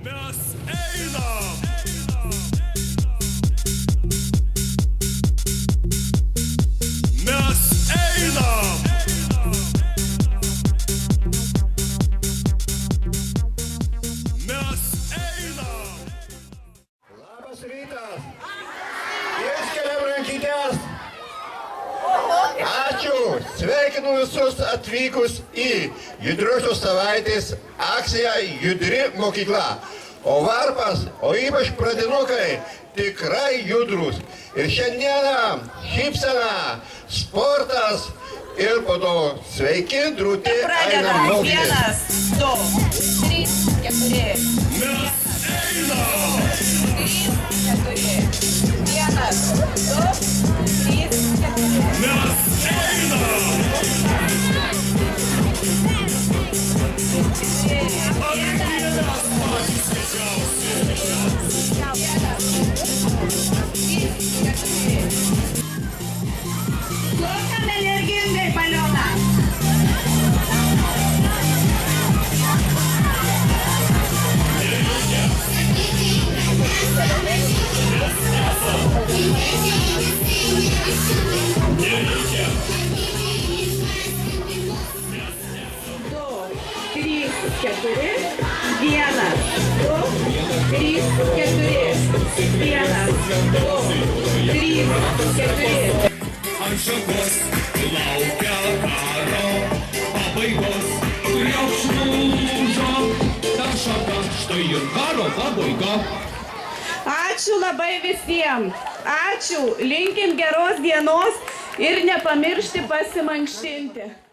Mes einam! Mes einam! Mes einam! Labas rytas! Iškeliam rankytes! Ačiū! Sveikinu visus atvykus į Judriosios savaitės akciją Judri mokykla. O varpas, o ypač pradinukai, tikrai judrus. Ir šiandieną šypsena, sportas ir po to sveiki, drūti, einam mokytis. 1, 2, 3, 4. Mes einam! 3, 4. 1, 2, 3, 4. Mes einam! Šokam energingai balioną. Ant šakos laukia karo pabaigos, prieš lūžo ta šaka, štai ir karo pabaiga. Ačiū labai visiems. Ačiū. Linkim geros dienos ir nepamiršti pasimankštinti.